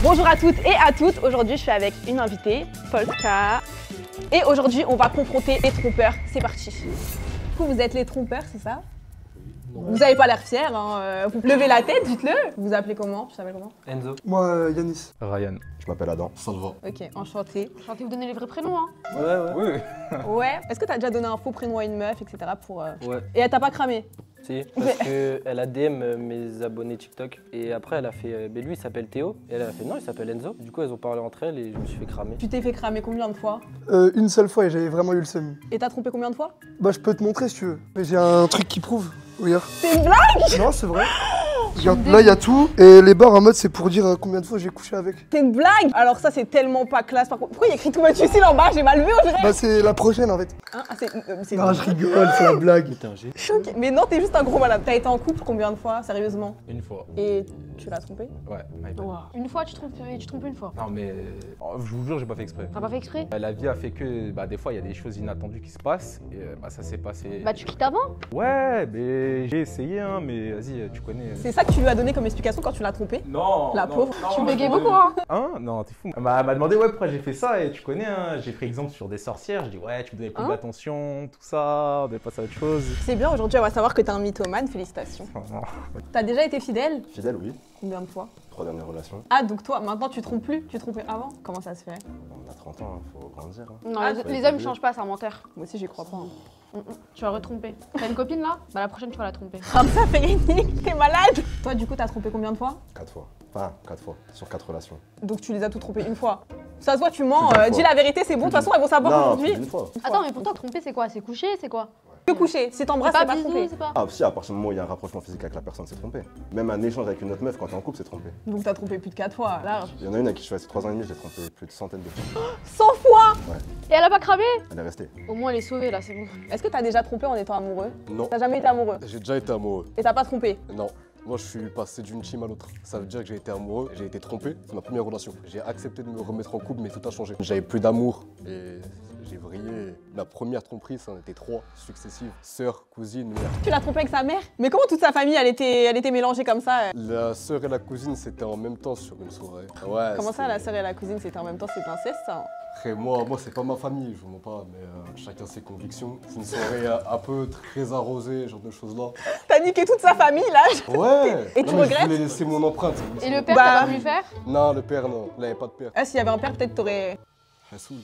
Bonjour à toutes et à toutes, aujourd'hui je suis avec une invitée, Polka. Et aujourd'hui on va confronter les trompeurs, c'est parti. Du coup vous êtes les trompeurs, c'est ça? Vous n'avez pas l'air fiers, hein. Vous levez la tête, dites-le. Vous vous appelez comment? Tu t'appelles comment? Enzo. Moi, Yanis. Ryan. Je m'appelle Adam. Salva. Ok, enchanté. Enchanté, vous donnez les vrais prénoms, hein? Ouais. Ouais. Est-ce que t'as déjà donné un faux prénom à une meuf, etc. pour... Ouais. Et elle t'a pas cramé? Si, parce qu'elle a DM mes abonnés TikTok et après elle a fait, lui il s'appelle Théo et elle a fait non il s'appelle Enzo. Du coup elles ont parlé entre elles et je me suis fait cramer. Tu t'es fait cramer combien de fois? Une seule fois et j'avais vraiment eu le seum. Et t'as trompé combien de fois? Bah je peux te montrer si tu veux. Mais j'ai un truc qui prouve. Regarde. C'est une blague? Non, c'est vrai. Regarde, là il y a tout. Et les barres en mode c'est pour dire combien de fois j'ai couché avec. C'est une blague? Alors ça c'est tellement pas classe par contre. Pourquoi il y a écrit tout much là en bas? J'ai mal vu on dirait. Bah c'est la prochaine en fait. Hein? Ah, c'est Non, je rigole, c'est la blague. Putain j'ai. choqué. Mais non, t'es juste un gros malade. T'as été en couple combien de fois, sérieusement? Une fois. Et tu l'as trompé? Ouais. my bad. Une fois, tu trompes une fois. Non mais je vous jure, j'ai pas fait exprès. T'as pas fait exprès? La vie a fait que des fois il y a des choses inattendues qui se passent et ça s'est passé. Bah tu quittes avant? Ouais, mais j'ai essayé hein, mais vas-y, tu connais. C'est ça que tu lui as donné comme explication quand tu l'as trompé? Non. La pauvre. Tu bégayes beaucoup, hein? Hein? Non, t'es fou. Elle m'a demandé ouais pourquoi j'ai fait ça et tu connais hein, j'ai pris exemple sur des sorcières, je dis ouais tu me donnais plus Hein? d'attention, tout ça, on devait passer à autre chose. C'est bien, aujourd'hui on va savoir que t'es un mythomane, félicitations. T'as déjà été fidèle? Fidèle, oui. Combien de fois? 3 dernières relations. Ah donc toi, maintenant tu trompes plus? Tu trompais avant? Comment ça se fait? On a 30 ans, faut grandir. Non, Ah, les hommes ils changent pas, c'est un menteur. Moi aussi j'y crois pas. Hein. Tu vas retromper. T'as une copine là? Bah la prochaine tu vas la tromper. Comme ça fait gagner, t'es malade? Toi du coup t'as trompé combien de fois? 4 fois. Enfin, 4 fois. Sur 4 relations. Donc tu les as toutes trompées une fois. Ça se voit, tu mens, Plus d'une dis fois. la vérité, c'est bon, de toute façon elles vont savoir Non, aujourd'hui. plus d'une fois. Attends, mais pour toi tromper c'est quoi? C'est coucher? C'est quoi? Que coucher, si t'embrasses, C'est c'est pas pas trompé. bisous, c'est pas. Ah, si, à partir du moment où il y a un rapprochement physique avec la personne, c'est trompé. Même un échange avec une autre meuf quand t'es en couple, c'est trompé. Donc t'as trompé plus de 4 fois, large. Il y en a une à qui je suis resté 3 ans et demi, j'ai trompé plus de centaines de fois. 100 fois! Et elle a pas cramé? Elle est restée. Au moins elle est sauvée là, c'est bon. Est-ce que t'as déjà trompé en étant amoureux? Non, T'as jamais été amoureux? j'ai déjà été amoureux. Et t'as pas trompé? Non. Moi, je suis passé d'une team à l'autre. Ça veut dire que j'ai été amoureux, j'ai été trompé. C'est ma première relation. J'ai accepté de me remettre en couple, mais tout a changé. J'avais plus d'amour et j'ai vrillé. La première tromperie, ça en était 3 successives. Sœur, cousine, mère. Tu l'as trompé avec sa mère? Mais comment toute sa famille, elle était mélangée comme ça? La sœur et la cousine, c'était en même temps sur une soirée. Ouais. Comment ça, c'était- la sœur et la cousine, c'était en même temps, c'est inceste, ça? Après, moi c'est pas ma famille, je vous mens pas, mais chacun ses convictions. C'est une soirée un peu très arrosée, ce genre de choses-là. T'as niqué toute sa famille, là? Ouais. Et tu Non, mais regrettes? Je voulais laisser mon empreinte. Et le père Bah. t'as pas voulu faire? Non, le père, non. Il avait pas de père. Ah, s'il y avait un père, peut-être t'aurais... Ça saoule.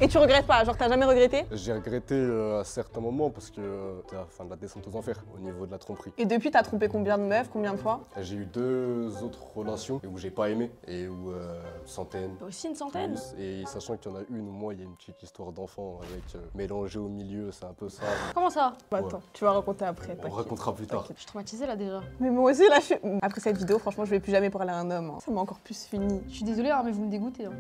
Et tu regrettes pas? Genre, t'as jamais regretté? J'ai regretté à certains moments parce que c'était la fin de la descente aux enfers au niveau de la tromperie. Et depuis, t'as trompé combien de meufs? Combien de fois? J'ai eu 2 autres relations où j'ai pas aimé et où centaines. Aussi une centaine? Plus. Et sachant qu'il y en a une où moi il y a une petite histoire d'enfant avec mélangé au milieu, c'est un peu ça. Comment ça? Bah, attends, tu vas raconter après. On t'inquiète. racontera plus tard. Je suis traumatisée là déjà. Mais moi aussi, là, je suis... Après cette vidéo, franchement, je vais plus jamais parler à un homme. Hein. Ça m'a encore plus fini. Je suis désolée, hein, mais vous me dégoûtez. Hein.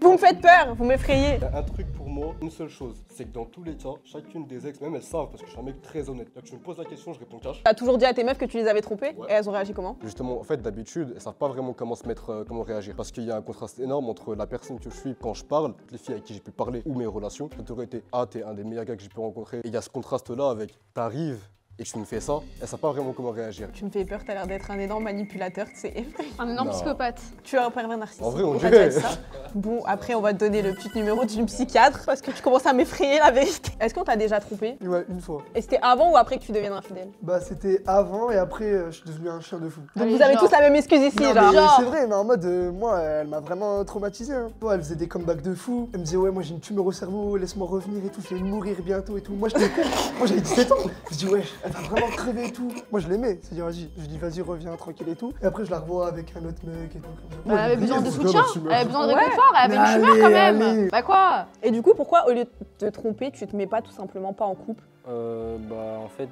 Vous me faites peur, vous m'effrayez. Il y a un truc pour moi, une seule chose, c'est que dans tous les cas, chacune des ex, même elles savent parce que je suis un mec très honnête. Là, tu me poses la question, je réponds cash. T'as toujours dit à tes meufs que tu les avais trompées? Ouais. Et elles ont réagi comment? Justement, en fait, d'habitude, elles savent pas vraiment comment se mettre, comment réagir. Parce qu'il y a un contraste énorme entre la personne que je suis quand je parle, toutes les filles avec qui j'ai pu parler, ou mes relations. Ça aurait été, ah, t'es un des meilleurs gars que j'ai pu rencontrer. Et il y a ce contraste-là avec, t'arrives et tu me fais ça, elles savent pas vraiment comment réagir. Tu me fais peur, t'as l'air d'être un énorme manipulateur, tu sais. Un énorme Non. psychopathe. Tu es un pervers narcissique. En vrai, on t'as dirait. déjà dit ça. Bon, après, on va te donner le petit numéro d'une psychiatre parce que tu commences à m'effrayer, la vérité. Est-ce qu'on t'a déjà trompé? Ouais, une fois. Et c'était avant ou après que tu deviennes infidèle? Bah c'était avant et après je suis devenu un chien de fou. Donc Allez, vous avez genre. tous la même excuse ici, Non, genre. mais Genre. c'est vrai, mais en mode, moi, elle m'a vraiment traumatisé. Hein. Ouais, elle faisait des comebacks de fou. Elle me disait, ouais, moi j'ai une tumeur au cerveau, laisse-moi revenir et tout, je vais mourir bientôt et tout. Moi, j'étais con. Moi, j'avais 17 ans. Je dis, ouais, elle va vraiment crever et tout. Moi, je l'aimais. C'est dire, vas-y. Je dis, vas-y, reviens tranquille et tout. Et après, je la revois avec un autre mec et tout. Comme ça. Elle Moi, avait je besoin de riais, soutien, je me elle avait besoin de Ouais. réconfort, elle avait une tumeur quand même. Allez. Bah quoi? Et du coup, pourquoi au lieu de te tromper, tu te mets pas tout simplement pas en couple? En fait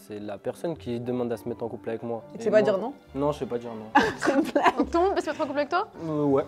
c'est la personne qui demande à se mettre en couple avec moi. Et tu sais pas dire non? Non je sais pas dire non. C'est une blague. Donc tout le monde peut se mettre en couple avec toi? Ouais.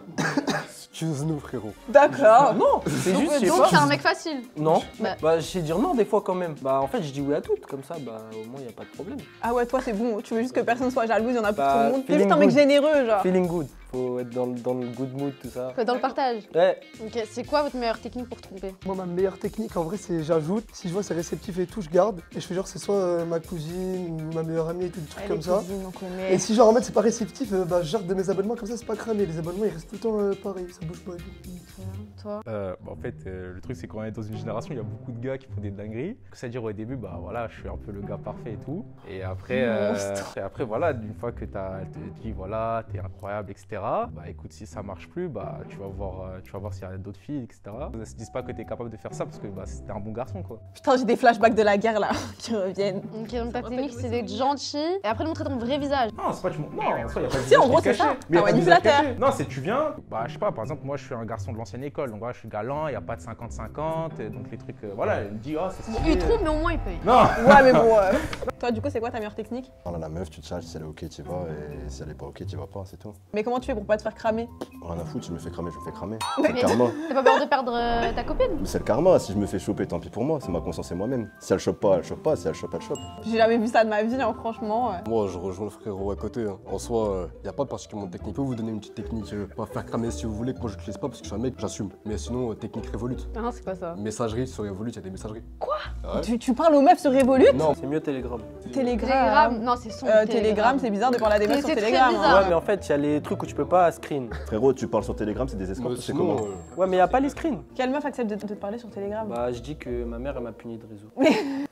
Excuse-nous, frérot. D'accord. Non c'est juste je sais Donc pas. c'est un mec facile. Non. Bah. Bah je sais dire non des fois quand même. Bah en fait je dis oui à toutes comme ça bah au moins y a pas de problème. Ah ouais, toi c'est bon, tu veux juste que personne soit jalouse, il y en a pour Bah, tout le monde. T'es feeling juste un mec good. généreux, genre. Feeling good. faut être dans le good mood, tout ça. Faut être dans le partage. Ouais, Ok, c'est quoi votre meilleure technique pour tromper? Moi, ma meilleure technique, en vrai, c'est j'ajoute. Si je vois c'est réceptif et tout, je garde. Et je fais genre, c'est soit ma cousine ou ma meilleure amie et tout, des trucs comme ça. Cousines, on connaît. Et si genre en mode c'est pas réceptif, bah je garde de mes abonnements comme ça, c'est pas cramé. Les abonnements ils restent tout le temps pareil, ça bouge pas et tout. Toi? En fait, le truc, c'est qu'on est dans une génération, il y a beaucoup de gars qui font des dingueries. C'est-à-dire, au début, bah voilà, je suis un peu le gars parfait et tout. Et après, voilà, une fois que elle te dit, voilà, t'es incroyable, etc. Bah écoute, si ça marche plus, bah tu vas voir s'il y a d'autres filles, etc. Ne se disent pas que t'es capable de faire ça parce que bah, c'était un bon garçon, quoi. Putain, j'ai des flashbacks de la guerre là qui reviennent. Ok, donc ta technique c'est d'être gentil et après de montrer ton vrai visage. Non, c'est pas tu non, en soi, y a pas de Si, en visage gros, qui est c'est ça. caché. Mais y a Un pas de visage manipulateur. caché. Non, c'est tu viens, bah je sais pas, par exemple, moi je suis un garçon de l'ancienne école, donc voilà, je suis galant, il y a pas de 50-50, et donc les trucs, voilà, elle me dit, oh, c'est Bon, stylé. il trompe, mais au moins il paye. Non. Ouais, mais bon. Toi, du coup, c'est quoi ta meilleure technique? Parle à la meuf, tu te charges, si elle est ok, tu vas, et si elle est pas ok, tu vas pas, c'est tout. Mais comment tu fais pour pas te faire cramer? Rien à foutre, je me fais cramer, je me fais cramer. Mais- C'est le karma. T'as pas peur de perdre ta copine? Mais c'est le karma, si je me fais choper, tant pis pour moi, c'est ma conscience et moi-même. Si elle chope pas, elle chope pas, si elle chope, elle chope. J'ai jamais vu ça de ma vie, hein, franchement. Moi, je rejoins le frérot à côté. Hein. En soi, il n'y a pas particulièrement de technique. Je peux vous donner une petite technique, pas faire cramer si vous voulez, que moi je l'utilise pas parce que je suis un mec, j'assume. Mais sinon, technique Revolut. Ah, c'est quoi ça? Messagerie sur Revolut, il y a des messageries. Quoi? Ouais. Tu parles aux meufs sur Revolut? Non, c'est mieux Telegram. Télégramme? Non, c'est son. Telegram, c'est bizarre de parler à des meufs Mais sur c'est très Telegram. bizarre. hein. Ouais, mais en fait, il y a les trucs où tu peux pas screen. frérot, tu parles sur Telegram, c'est des escortes, mais c'est sinon, comment Ouais, mais il y a pas les screens. Quelle meuf accepte de te parler sur Telegram? Bah, je dis que ma mère, elle m'a puni de réseau.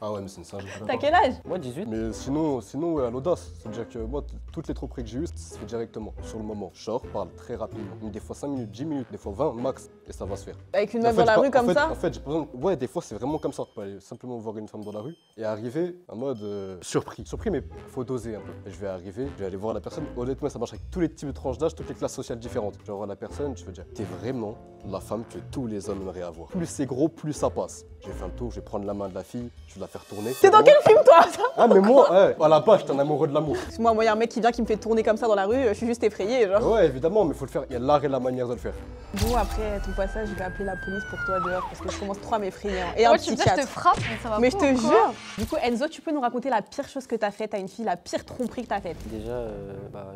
Ah ouais, mais c'est une singe. T'as quel âge? Moi, 18. Mais sinon, ouais, à l'audace. C'est-à-dire que moi, toutes les tromperies que j'ai eues, ça se fait directement, sur le moment. Je sors, parle très rapidement. Mais des fois 5 minutes, 10 minutes, des fois 20 max, et ça va se faire. Avec une En meuf fait, dans la j'ai rue pas- comme ça? En fait, j'ai pas besoin. Ouais, des fois, c'est vraiment comme ça. Je peux aller simplement voir une femme dans la rue et arriver en mode surpris. Surpris, mais faut doser un peu. Et je vais arriver, je vais aller voir la personne. Honnêtement, ça marche avec tous les types de tranches d'âge, toutes les classes sociales différentes. Je vais voir la personne, je vais dire, t'es vraiment la femme que tous les hommes aimeraient avoir. Plus c'est gros, plus ça passe. Je vais faire un tour, je vais prendre la main de la fille, je vais la faire tourner. T'es dans quel film toi? Ah, mais moi, ouais, à la base, j'étais un amoureux de l'amour. Parce que moi, y a un mec qui vient qui me fait tourner comme ça dans la rue, je suis juste effrayée, genre. Ouais, évidemment, mais faut le faire. Il y a l'art et la manière de le faire. Bon, après ton passage, je vais appeler la police pour toi dehors parce que je commence trop à m'effrayer. hein. Et un Ouais, tu veux dire, je te psychiatre. frappe, mais ça va Mais pas je te ou quoi? jure. Du coup, Enzo, tu peux nous raconter la pire chose que t'as faite à une fille, la pire tromperie que t'as faite? Déjà,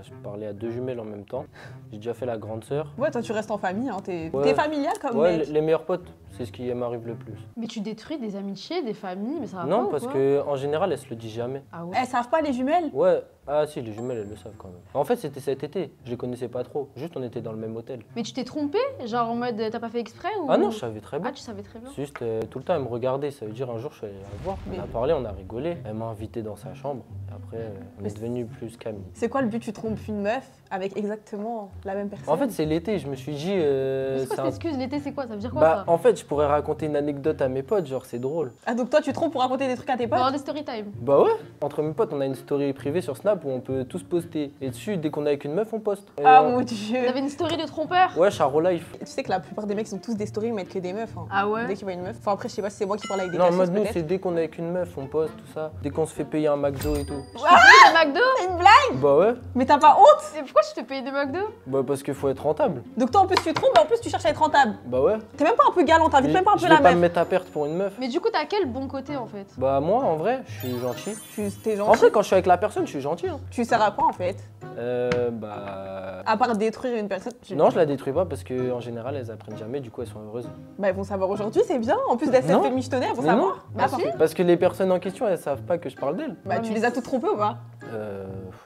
je parlais à 2 jumelles en même temps. J'ai déjà fait la grande sœur. Ouais, toi, tu restes en famille, hein. T'es Ouais. familial comme Ouais, mec. les meilleurs potes, c'est ce qui m'arrive le plus. Mais tu détruis des amitiés, des familles, mais ça va pas Non, ou parce quoi? que en général, elles se le disent jamais. Ah ouais? Elles savent pas les jumelles? Ouais, ah si, les jumelles, elles le savent quand même. En fait, c'était cet été. Je les connaissais pas trop. Juste, on était dans le même hôtel. Mais tu t'es trompé? Genre en mode t'as pas fait exprès ou? Ah non, je savais très Ah, bien. tu savais très bien. C'est juste, tout le temps, elle me regardait. Ça veut dire, un jour, je suis allé la voir. On a parlé, on a rigolé. Elle m'a invité dans sa chambre. Et après, on est devenu plus qu'amis. C'est quoi le but? Tu trompes une meuf avec exactement la même personne? En fait, c'est l'été. Je me suis dit. Mais c'est quoi c'est cette un- excuse? L'été, c'est quoi? Ça veut dire quoi Bah, ça? en fait, je pourrais raconter une anecdote à mes potes. Genre, c'est drôle. Ah, donc toi, tu trompes pour raconter des trucs à tes On va potes? avoir des story time. Bah ouais, entre mes potes, on a une story privée sur Snap où on peut tous poster. Et dessus, dès qu'on est avec une meuf, on poste. Et Ah on- mon Vous dieu! avez une story de trompeur? Ouais, Charo Life. Tu sais que la plupart des mecs, ils ont tous des stories, ils mettent que des meufs. hein. Ah ouais? Dès qu'ils voient une meuf. Enfin, après, je sais pas si c'est moi qui parle avec des Non, cassos, moi, nous, peut-être. c'est dès qu'on est avec une meuf, on poste, tout ça. Dès qu'on se fait payer un McDo et tout. Des McDo? C'est une blague? Bah ouais, Mais t'as pas honte? Et pourquoi tu te payes des McDo? bah parce qu'il faut être rentable. Donc toi, en plus, tu trompes, mais en plus, tu cherches à être rentable. Bah ouais. T'es même pas un peu galant, t'invites Mais même pas un je peu vais la pas me meuf. mettre à perte pour une meuf. Mais du coup, t'as quel bon côté en fait? Bah moi, en vrai, je suis gentil. T'es En gentil. vrai, quand je suis avec la personne, je suis gentil. Hein. Tu sers à quoi en fait? Bah... À part détruire une personne. Non, je la détruis pas parce qu'en général, elles apprennent jamais, du coup, elles sont heureuses. Bah, ils vont savoir aujourd'hui, c'est bien. En plus d'être Non. cette michetonnaire, elles vont Mais savoir. non. Bah, Bah si. Parce que les personnes en question, elles savent pas que je parle d'elles. Bah, Ouais, tu mais les as toutes trompées ou pas?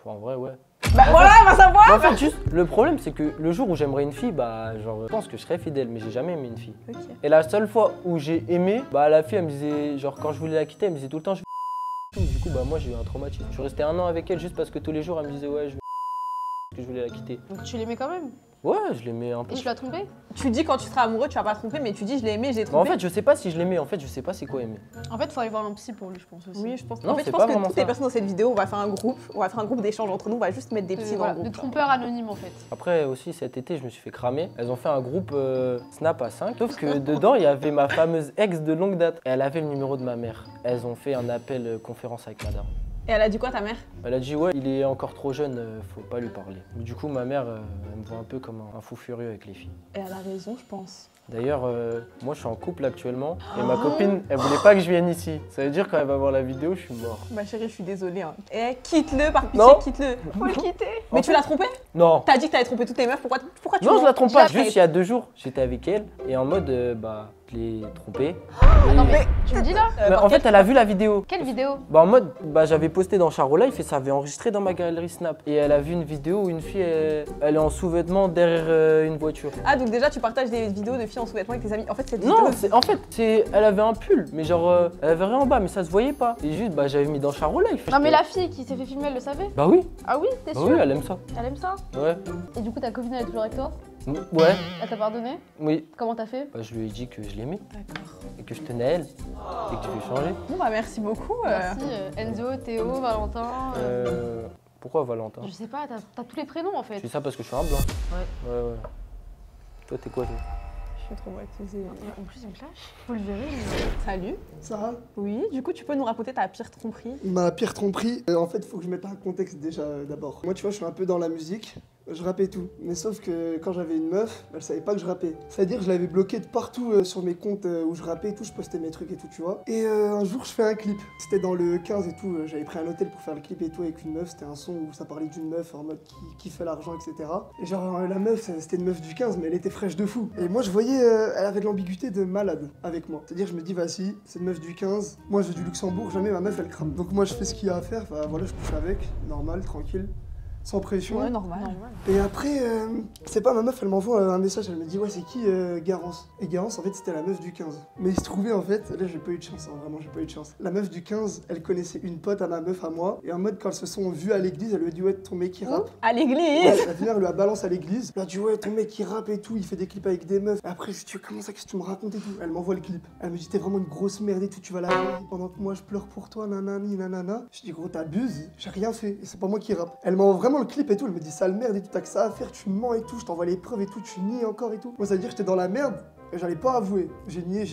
En vrai, ouais. Bah, voilà, elle va savoir! Mais en fait, juste, le problème, c'est que le jour où j'aimerais une fille, bah, genre, je pense que je serais fidèle, mais j'ai jamais aimé une fille. Ok. Et la seule fois où j'ai aimé, bah, la fille, elle me disait, genre, quand je voulais la quitter, elle me disait tout le temps, je veux du coup, bah, moi, j'ai eu un traumatisme. Je suis resté 1 an avec elle juste parce que tous les jours, elle me disait, ouais, je veux que je voulais la quitter. Donc tu l'aimais quand même? Ouais, je l'aimais un peu. Et tu l'as trompé? Tu dis quand tu seras amoureux, tu vas pas tromper, mais tu dis je l'ai aimé, je l'ai Mais en trompé. fait, je sais pas si je l'aimais, en fait, je sais pas c'est quoi aimer. En fait, faut aller voir un psy pour lui, je pense aussi. Oui, je pense. Non, en fait, je c'est pense pas que vraiment toutes les ça. personnes dans cette vidéo, on va faire un groupe d'échange entre nous, on va juste mettre des petits dans Voilà, le de groupe. trompeur anonyme en fait. Après aussi cet été je me suis fait cramer. Elles ont fait un groupe Snap à 5. Sauf que dedans il y avait ma fameuse ex de longue date. Et elle avait le numéro de ma mère. Elles ont fait un appel conférence avec madame. Et elle a dit quoi ta mère? Elle a dit ouais, il est encore trop jeune, faut pas lui parler. Mais du coup, ma mère, elle me voit un peu comme un fou furieux avec les filles. Et elle a raison, je pense. D'ailleurs, moi je suis en couple actuellement et ma copine, elle voulait pas que je vienne ici. Ça veut dire quand elle va voir la vidéo, je suis mort. Bah chérie, je suis désolée. Hein. Eh, quitte-le, par pitié, Non. quitte-le. Faut le quitter. Mais tu l'as trompé? Non. T'as dit que t'avais trompé toutes tes meufs, pourquoi tu Non, mens? je la trompe pas. Jamais. Juste il y a 2 jours, j'étais avec elle et en mode, bah, je l'ai trompée. Non Et- mais tu me dis là Mais en fait, elle a vu la vidéo. Quelle vidéo? Bah en mode, bah j'avais posté dans Charo Life et ça avait enregistré dans ma galerie Snap. Et elle a vu une vidéo où une fille, elle est en sous-vêtements derrière une voiture. Ah, donc déjà, tu partages des vidéos de filles en sous-vêtements avec tes amis. En fait, cette Non, vidéo... elle avait un pull, mais genre, elle avait rien en bas, mais ça se voyait pas. Et juste, bah j'avais mis dans Charo Life. Non mais la fille qui s'est fait filmer, elle le savait? Bah oui, Ah oui, t'es bah sûr? oui, elle aime ça. Elle aime ça? Ouais. Et du coup ta copine elle est toujours avec toi? Ouais, Elle t'a pardonné? oui. Comment t'as fait? Bah je lui ai dit que je l'aimais D'accord. et que je tenais à elle et que je vais changer. Bon, bah merci beaucoup. Merci Enzo, Théo, Valentin. Pourquoi Valentin? Je sais pas, t'as tous les prénoms en Je fait. fais ça parce que je suis un blanc. Ouais. Ouais, ouais. Toi, t'es quoi toi? Je suis traumatisée. En plus il me clash. Vous le verrez. Salut. Sarah, Oui, du coup, tu peux nous raconter ta pire tromperie? ma pire tromperie, en fait, il faut que je mette un contexte déjà d'abord. Moi, tu vois, je suis un peu dans la musique, je rappais tout. Mais sauf que quand j'avais une meuf, elle savait pas que je rappais. C'est-à-dire que je l'avais bloqué de partout sur mes comptes où je rappais et tout, je postais mes trucs et tout, tu vois. Et un jour, je fais un clip. C'était dans le 15 et tout, j'avais pris un hôtel pour faire le clip et tout avec une meuf. C'était un son où ça parlait d'une meuf en mode qui fait l'argent, etc. Et genre, la meuf, c'était une meuf du 15, mais elle était fraîche de fou. Et moi, je voyais, elle avait de l'ambiguïté de malade avec moi. C'est-à-dire, je me dis, vas-y, c'est une meuf du 15. Moi, je vais du Luxembourg, jamais ma meuf, elle crame. Donc, moi, je fais ce qu'il y a à faire. Enfin, voilà, je couche avec, normal, tranquille. Sans pression. Ouais, normal. Et après, c'est pas ma meuf, elle m'envoie un message, elle me dit ouais c'est qui Garance? Et Garance en fait c'était la meuf du 15. Mais il se trouvait en fait, là j'ai pas eu de chance, hein, vraiment j'ai pas eu de chance. La meuf du 15, elle connaissait une pote à ma meuf à moi, et en mode quand elles se sont vues à l'église, elle lui a dit ouais ton mec il rappe. À l'église. Ouais, la dernière lui a balancé à l'église, elle a dit ouais ton mec il rappe et tout, il fait des clips avec des meufs. Et après je lui dis comment ça qu'est-ce que tu me racontes et tout. Elle m'envoie le clip. Elle me dit t'es vraiment une grosse merde et tout, tu vas la voir pendant que moi je pleure pour toi, nanani nanana. Je dis gros t'abuses, j'ai rien fait, et c'est pas moi qui rappe. Elle m'envoie vraiment le clip et tout, elle me dit sale merde et tout, t'as que ça à faire, tu mens et tout, je t'envoie les preuves et tout, tu nies encore et tout. Moi ça veut dire que j'étais dans la merde et j'allais pas avouer. J'ai nié,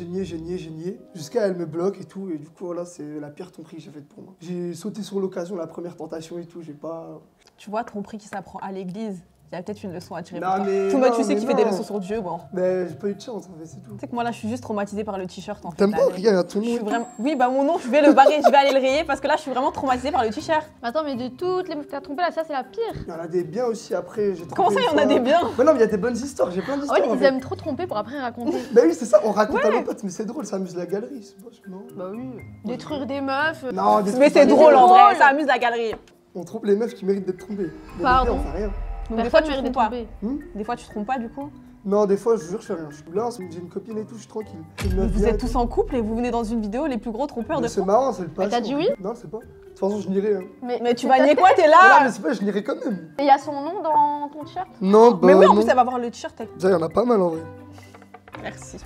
jusqu'à elle me bloque et tout, et du coup voilà c'est la pire tromperie que j'ai faite pour moi. J'ai sauté sur l'occasion, la première tentation et tout, j'ai pas... Tu vois, tromperie qui s'apprend à l'église. Il y a peut-être une leçon à tirer Non, pour toi. mais Tout le monde, non, tu sais mais qu'il fait des non. leçons sur Dieu, bon. Mais j'ai pas eu de chance en fait, c'est tout. Tu sais que moi là, je suis juste traumatisée par le t-shirt en fait. T'aimes là, pas? mais- Regarde, ton Je nom suis et tout. vraiment... Oui, bah mon nom, je vais le barrer, je vais aller le rayer parce que là, je suis vraiment traumatisée par le t-shirt. Attends mais de toutes les meufs que t'as trompées là, ça c'est la pire. Il y en a des biens aussi après, j'ai Comment ça, il y en a des biens? Mais non, mais il y a des bonnes histoires, j'ai plein En d'histoires. fait en ils fait. aiment trop tromper pour après raconter. Bah oui, c'est ça, on raconte à nos potes, mais c'est drôle, ça amuse la galerie, c'est pas non. Bah oui. Détruire des meufs. Non, des Mais trucs c'est pas drôle en drôle. vrai, ça amuse la galerie. On trompe les meufs qui méritent d'être trompées. Mais Pardon. les gars, on fait rien. Donc des fois, Personne tu mérite trompes d'être pas. trompée. Des fois, tu te trompes pas du coup. Non, des fois, je vous jure, je fais rien. Je suis là, j'ai une copine et tout, je suis tranquille. Une Mais meuf vous vient êtes et tout. tous en couple et vous venez dans une vidéo les plus gros trompeurs de Mais c'est France. marrant, c'est le passé. t'a dit oui? Non, c'est pas. De toute façon, je nierai. Hein. Mais tu vas nier quoi, t'es Non, là? mais c'est pas, je nierai quand même. Et il y a son nom dans ton t-shirt? Non, bah. Mais oui, en non. plus, elle va voir le t-shirt. avec- Déjà, il y en a pas mal en vrai. Merci.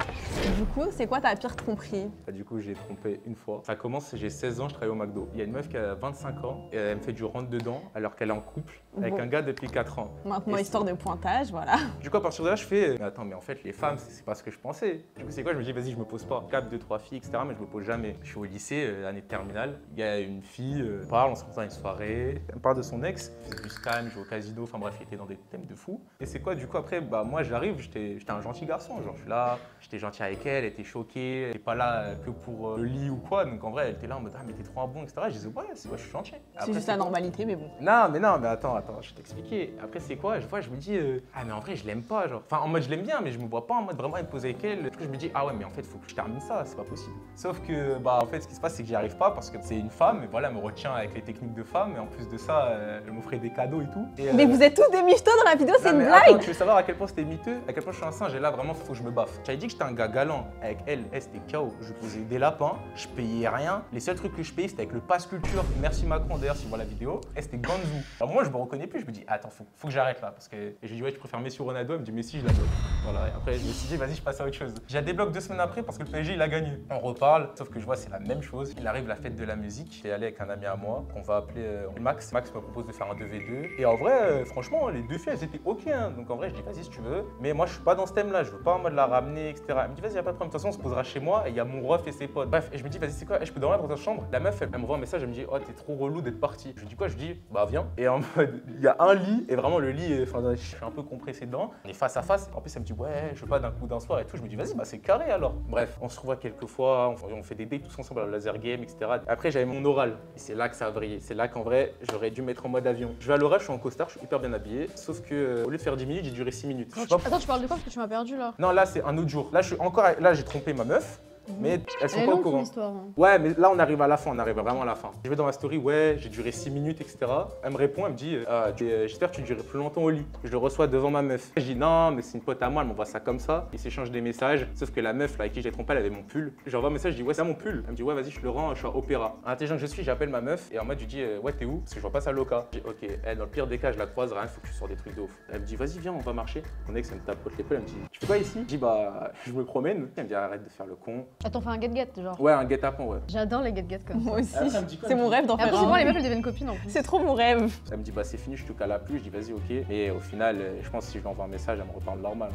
Du coup, c'est quoi ta pire tromperie? Bah, du coup, j'ai trompé une fois. Ça commence, j'ai 16 ans, je travaille au McDo. Il y a une meuf qui a 25 ans et elle me fait du rentre-dedans alors qu'elle est en couple avec Bon. un gars depuis 4 ans. Maintenant, Et histoire de pointage, voilà. Du coup, à partir de là, je fais mais attends, mais en fait, les femmes, c'est pas ce que je pensais. Du coup, c'est quoi? Je me dis, vas-y, je me pose pas. 4, 2, 3 filles, etc. Mais je me pose jamais. Je suis au lycée, année de terminale. Il y a une fille, on parle, on se retrouve à une soirée. Elle me parle de son ex, il faisait du scam, jouait au casino. Enfin bref, il était dans des thèmes de fou. Et c'est quoi, du coup, après, bah, moi, j'arrive, j'étais un gentil garçon. Genre, je suis là, j'étais gentil avec elle était choquée. Elle était pas là que pour le lit ou quoi. Donc en vrai, elle était là en mode, ah, mais t'es trop un bon, etc. Je disais, ouais, je suis gentil. C'est Après, juste la normalité, mais bon. non, mais attends, je vais t'expliquer. Après, c'est quoi? Je me dis, ah, mais en vrai, je l'aime pas, genre. Enfin, en mode, je l'aime bien, mais je me vois pas en mode vraiment être posé avec elle. Du coup, je me dis, ah ouais, mais en fait, faut que je termine ça, c'est pas possible. Sauf que, bah, en fait, ce qui se passe, c'est que j'y arrive pas parce que c'est une femme, et voilà, elle me retient avec les techniques de femme, et en plus de ça, elle m'offrait des cadeaux et tout. Et, Mais vous êtes tous des michtos dans la vidéo, c'est non, une mais blague! attends, tu veux savoir à quel point c'était miteux, à quel point je suis un singe, et là, vraiment, faut que je me baffe. J'avais dit que j'étais un gars galant. Avec elle, c'était KO. Je posais des lapins, je payais rien. Les seuls trucs que je payais, c'était avec le pass culture. Merci Macron, d'ailleurs, si vous voyez la vidéo. Et c'était Ganzou. Alors moi, je me reconnais plus. Je me dis, attends, faut que j'arrête là. Parce que et je lui dis, ouais, tu préfères Messi ou Ronaldo? Elle me dit, Messi, je la bloque. Voilà. Et après, je me suis dit, vas-y, je passe à autre chose. J'ai débloqué 2 semaines après parce que le PSG, il a gagné. On reparle, sauf que je vois, c'est la même chose. Il arrive la fête de la musique. J'étais allé avec un ami à moi, qu'on va appeler Max. Max me propose de faire un 2v2. Et en vrai, franchement, les deux filles, elles étaient OK. Hein. Donc en vrai, je dis, vas-y, si tu veux. Mais moi, je suis pas dans ce thème-là. Je veux pas en mode la ramener, etc. Elle me dit, vas-y, y a pas de problème. De toute façon, on se posera chez moi et il y a mon ref et ses potes. Bref, et je me dis, vas-y, c'est quoi? Je peux dormir dans ta chambre? La meuf, elle m'envoie un message, elle me dit, oh, t'es trop relou d'être parti. Je lui dis quoi? Je lui dis, bah, viens. Et en mode, il y a un lit et vraiment, le lit, enfin, je suis un peu compressé dedans. On est face à face. En plus, elle me dit, ouais, je veux pas d'un coup d'un soir et tout. Je me dis, vas-y, bah, c'est carré alors. Bref, on se revoit quelques fois, on fait des dates tous ensemble à la laser game, etc. Après, j'avais mon oral. Et c'est là que ça a vrillé. C'est là qu'en vrai, j'aurais dû mettre en mode avion. Je vais à l'oral, je suis en costard, je suis hyper bien habillé. Sauf que, au lieu de faire 10 minutes, j'ai duré 6 minutes. Attends, tu parles de quoi? Parce que tu m'as perdu là. Non, là, c'est un autre jour. Là, je suis encore. Là, j'ai trompé ma meuf. Mais elles sont Elle est pas au longue ton courant. histoire. Hein. Ouais, mais là, on arrive à la fin, on arrive vraiment à la fin. Je vais dans ma story, ouais, j'ai duré 6 minutes, etc. Elle me répond, elle me dit, j'espère que tu durerais plus longtemps au lit. Je le reçois devant ma meuf. Je dis, non, mais c'est une pote à moi, elle m'envoie ça comme ça. Ils s'échangent des messages, sauf que la meuf là, avec qui j'ai trompé, elle avait mon pull. J'envoie un message, je dis, ouais, c'est mon pull. Elle me dit, ouais, vas-y, je le rends, je suis à Opéra. Intelligent que je suis, j'appelle ma meuf et en mode, je lui dis, ouais, t'es où? Parce que je vois pas sa loca. Je dis, ok, elle, dans le pire des cas, je la croise, rien, faut que tu sors des trucs de ouf. Elle me dit, vas-y, viens, on va marcher. Mon ex, elle me tapote l'épaule, elle me dit, tu fais quoi ici? Je dis, bah, je me promène. Elle me dit, arrête de faire le con. Attends, fais un get-get genre. Ouais, un guet-apens, ouais. J'adore les get-get comme ça. Moi aussi. Après, elle me dit quoi? C'est mon rêve d'en Et après, faire souvent, un. les meufs, elles deviennent copines en plus. C'est trop mon rêve. Elle me dit, bah, c'est fini, je te cale plus. Je dis, vas-y, ok. Et au final, je pense que si je lui envoie un message, elle me reparle normal.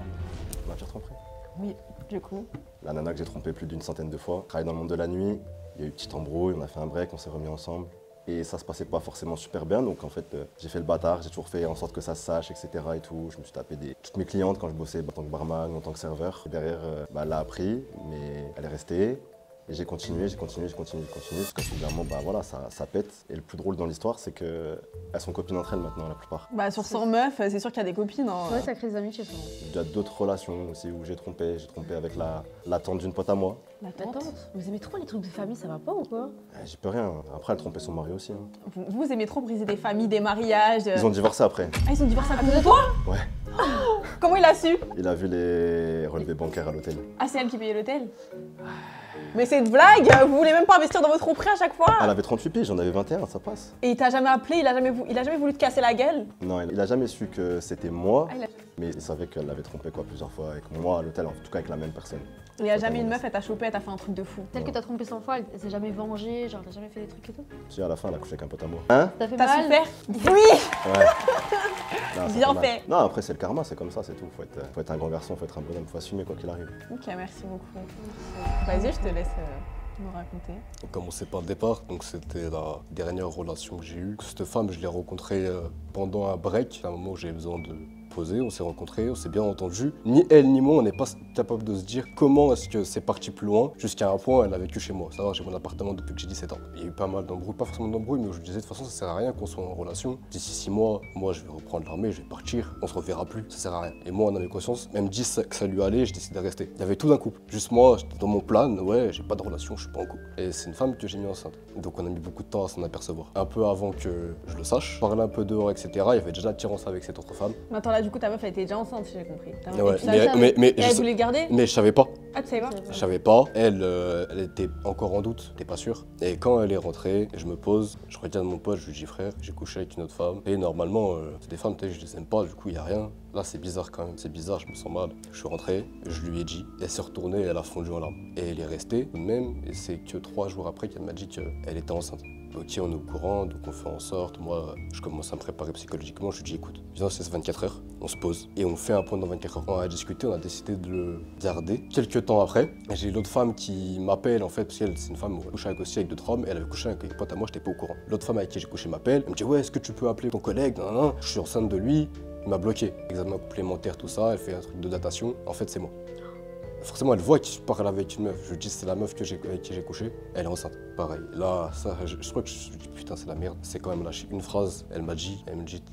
On va te tromper. Oui, du coup. La nana que j'ai trompée plus d'une centaine de fois. Travaille dans le monde de la nuit. Il y a eu une petite embrouille, on a fait un break, on s'est remis ensemble. Et ça se passait pas forcément super bien, donc en fait j'ai fait le bâtard, j'ai toujours fait en sorte que ça se sache, etc. et tout. Je me suis tapé toutes mes clientes quand je bossais en tant que barman, en tant que serveur. Et derrière, elle l'a appris, mais elle est restée. Et j'ai continué, jusqu'à ce moment, bah voilà, ça pète. Et le plus drôle dans l'histoire, c'est qu'elles sont copines entre elles maintenant, la plupart. Bah sur 100 meufs, c'est sûr qu'il y a des copines. Hein. Ouais, ça crée des amitiés souvent. Il y a d'autres relations aussi où j'ai trompé avec la tante d'une pote à moi. La La tante, vous aimez trop les trucs de famille, ça va pas ou quoi? J'y peux rien, après elle trompait son mari aussi. Hein. Vous aimez trop briser des familles, des mariages. Ils ont divorcé après. Ah, ils ont divorcé à cause de toi? Ouais. Comment il a su? Il a vu les relevés bancaires à l'hôtel. Ah, c'est elle qui payait l'hôtel? Mais c'est une blague! Vous voulez même pas investir dans votre prêt à chaque fois? Elle avait 38 piges, j'en avais 21, ça passe. Et il t'a jamais appelé, il a jamais voulu te casser la gueule? Non, il a jamais su que c'était moi, Ah, mais il savait qu'elle l'avait trompé quoi, plusieurs fois avec moi à l'hôtel, en tout cas avec la même personne. Il y a jamais une meuf, elle t'a chopé, elle t'a fait un truc de fou. Celle que t'as trompé 100 fois, elle s'est jamais vengée, genre t'as jamais fait des trucs et tout. Si à la fin elle a couché avec un pote à moi. Hein? T'as fait T'as mal? souffert? Oui! Ouais. Non, ça Bien mal. fait. Non, après c'est le karma, c'est comme ça, c'est tout. Faut être un grand garçon, faut être un bonhomme, faut assumer quoi qu'il arrive. Ok, merci beaucoup. Vas-y, je te laisse nous raconter. On commençait par le départ, donc c'était la dernière relation que j'ai eue. Cette femme, je l'ai rencontrée pendant un break, à un moment où j'avais besoin de poser, on s'est rencontrés, on s'est bien entendu. Ni elle ni moi, on n'est pas capable de se dire comment est-ce que c'est parti plus loin, jusqu'à un point elle a vécu chez moi. Ça va, j'ai mon appartement depuis que j'ai 17 ans. Il y a eu pas mal d'embrouilles, pas forcément d'embrouilles, mais je lui disais de toute façon ça sert à rien qu'on soit en relation. D'ici 6 mois, moi je vais reprendre l'armée, je vais partir, on se reverra plus, ça sert à rien. Et moi en avait conscience, même dit que ça lui allait, je décidais de rester. Il y avait tout d'un couple. Juste moi, j'étais dans mon plan, ouais, j'ai pas de relation, je suis pas en couple. Et c'est une femme que j'ai mis enceinte. Donc on a mis beaucoup de temps à s'en apercevoir. Un peu avant que je le sache, parler un peu dehors, etc. Il y avait déjà l'attirance avec cette autre femme. Mais attends, là, du coup, ta meuf, elle était déjà enceinte, si j'ai compris. Ouais, Et tu savais- mais Et elle voulait le garder? je savais pas. Ah, tu savais pas? Je savais pas. Elle était encore en doute, t'es pas sûr. Et quand elle est rentrée, je me pose, je regarde mon pote, je lui dis frère, j'ai couché avec une autre femme. Et normalement, c'est des femmes, je les aime pas, du coup, il y a rien. Là, c'est bizarre quand même, c'est bizarre, je me sens mal. Je suis rentré, je lui ai dit, elle s'est retournée, elle a fondu en larmes. Et elle est restée tout de même, et c'est que 3 jours après qu'elle m'a dit qu'elle était enceinte. Ok, on est au courant, donc on fait en sorte. Moi, je commence à me préparer psychologiquement. Je lui dis, écoute, viens, c'est 24 heures, on se pose et on fait un point dans 24 heures. On a discuté, on a décidé de le garder. Quelques temps après, j'ai l'autre femme qui m'appelle en fait, parce qu'elle, c'est une femme où elle couchait avec aussi avec d'autres hommes, et elle avait couché avec un pote à moi, j'étais pas au courant. L'autre femme avec qui j'ai couché m'appelle, elle me dit, ouais, est-ce que tu peux appeler ton collègue? Non, non, je suis enceinte de lui, il m'a bloqué. Examen complémentaire, tout ça, elle fait un truc de datation. En fait, c'est moi. Forcément, elle voit que je parle avec une meuf. Je dis, c'est la meuf avec qui j'ai couché. Elle est enceinte. Pareil. Là, ça, je crois que je me suis dit, putain, c'est la merde. C'est quand même lâché une phrase. Elle me dit,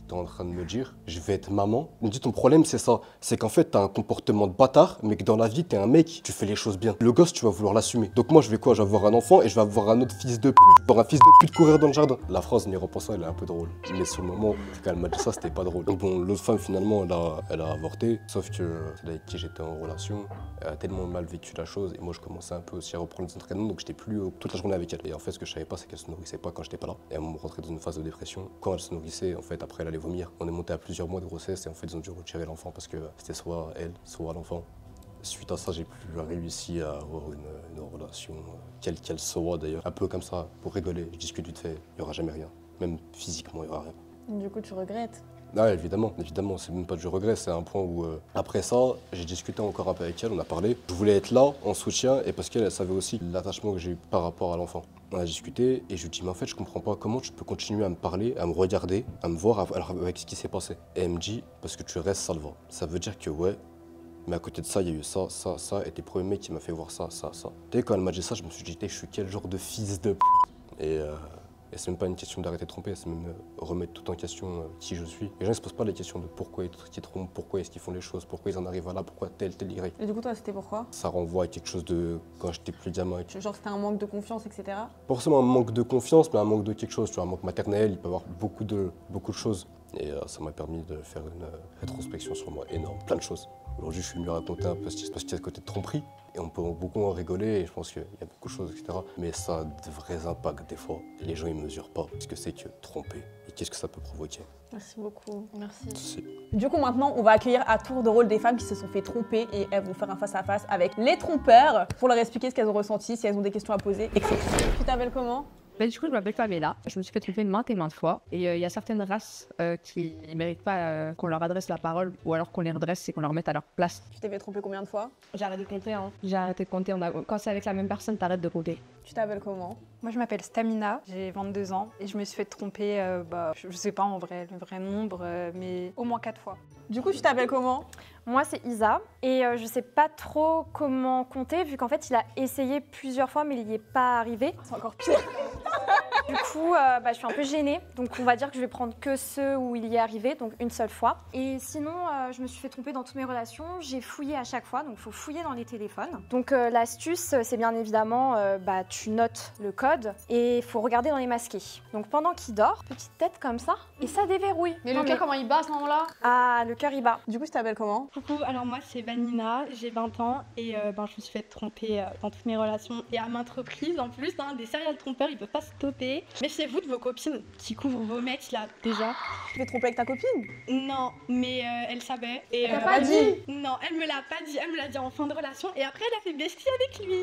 t'es en train de me dire, je vais être maman. Elle me dit, ton problème, c'est ça. C'est qu'en fait, t'as un comportement de bâtard, mais que dans la vie, t'es un mec, tu fais les choses bien. Le gosse, tu vas vouloir l'assumer. Donc moi, je vais quoi? Je vais avoir un enfant et je vais avoir un autre fils de pute. Je vais avoir un fils de pute courir dans le jardin. La phrase, en y repensant, elle est un peu drôle. Mais sur le moment, quand elle m'a dit ça, c'était pas drôle. Donc bon, l'autre femme, finalement, elle a avorté. Sauf que celle avec qui j'étais en relation, elle a tellement mal vécu la chose et moi je commençais un peu aussi à reprendre les entraînements, donc j'étais plus toute la journée avec elle. Et en fait ce que je savais pas, c'est qu'elle se nourrissait pas quand j'étais pas là, et elle me rentrait dans une phase de dépression. Quand elle se nourrissait, en fait après elle allait vomir. On est monté à plusieurs mois de grossesse et en fait ils ont dû retirer l'enfant parce que c'était soit elle, soit l'enfant. Suite à ça, j'ai plus réussi à avoir une relation, quelle qu'elle soit d'ailleurs, un peu comme ça, pour rigoler. Je discute vite fait, il y aura jamais rien, même physiquement il y aura rien. Du coup, tu regrettes. Ah, évidemment, c'est même pas du regret, c'est un point où après ça, j'ai discuté encore un peu avec elle, on a parlé. Je voulais être là en soutien et parce qu'elle savait aussi l'attachement que j'ai eu par rapport à l'enfant. On a discuté et je lui dis mais en fait je comprends pas comment tu peux continuer à me parler, à me regarder, à me voir alors avec ce qui s'est passé. Et elle me dit parce que tu restes salva. Ça veut dire que ouais, mais à côté de ça, il y a eu ça, et tes premiers mecs qui m'a fait voir ça. Tu sais, quand elle m'a dit ça, je me suis dit, je suis quel genre de fils de p. Et c'est même pas une question d'arrêter de tromper, c'est même remettre tout en question qui je suis. Les gens ne se posent pas les questions de pourquoi ils trompent, pourquoi est-ce qu'ils font les choses, pourquoi ils en arrivent à là, pourquoi tel Y. Et du coup, toi, c'était pourquoi? Ça renvoie à quelque chose de quand j'étais plus gamin. Genre, c'était un manque de confiance, etc. Pas forcément un manque de confiance, mais un manque de quelque chose. Tu vois, un manque maternel, il peut y avoir beaucoup de choses. Et ça m'a permis de faire une rétrospection sur moi énorme, plein de choses. Aujourd'hui, je suis venu raconter un peu ce qui se passe à côté de tromperie. Et on peut beaucoup en rigoler, et je pense qu'il y a beaucoup de choses, etc. Mais ça a de vrais impacts des fois. Et les gens, ils ne mesurent pas ce que c'est que tromper et qu'est-ce que ça peut provoquer. Merci beaucoup. Merci. Du coup, maintenant, on va accueillir à tour de rôle des femmes qui se sont fait tromper et elles vont faire un face-à-face avec les trompeurs pour leur expliquer ce qu'elles ont ressenti, si elles ont des questions à poser, etc. Tu t'appelles comment? Du coup, je m'appelle Pamela. Je me suis fait tromper maintes et maintes fois. Et il y a certaines races qui ne méritent pas qu'on leur adresse la parole ou alors qu'on les redresse et qu'on leur mette à leur place. Tu t'es fait tromper combien de fois? J'ai arrêté de compter. J'ai arrêté de compter. Quand c'est avec la même personne, t'arrêtes de compter. Tu t'appelles comment? Moi, je m'appelle Stamina, j'ai 22 ans et je me suis fait tromper, je sais pas en vrai, le vrai nombre, mais au moins 4 fois. Du coup, tu t'appelles comment? Moi, c'est Isa et je sais pas trop comment compter vu qu'en fait, il a essayé plusieurs fois mais il n'y est pas arrivé. C'est encore pire. Du coup, je suis un peu gênée, donc on va dire que je vais prendre que ceux où il y est arrivé, donc une seule fois. Et sinon, je me suis fait tromper dans toutes mes relations, j'ai fouillé à chaque fois, donc il faut fouiller dans les téléphones. Donc l'astuce, c'est bien évidemment, tu notes le code et il faut regarder dans les masqués. Donc pendant qu'il dort, petite tête comme ça, et ça déverrouille. Mais le cœur, comment il bat à ce moment-là? Ah, le cœur il bat. Du coup, tu t'appelles comment? Coucou, alors moi c'est Vanina, j'ai 20 ans et je me suis fait tromper dans toutes mes relations et à maintes reprises en plus, des serial trompeurs ils peuvent pas stopper. Méfiez-vous de vos copines qui couvrent vos mecs là déjà. Tu t'es trompé avec ta copine? Non, mais elle savait. Et, elle t'a pas dit? Non, elle me l'a pas dit, elle me l'a dit en fin de relation et après elle a fait bestie avec lui.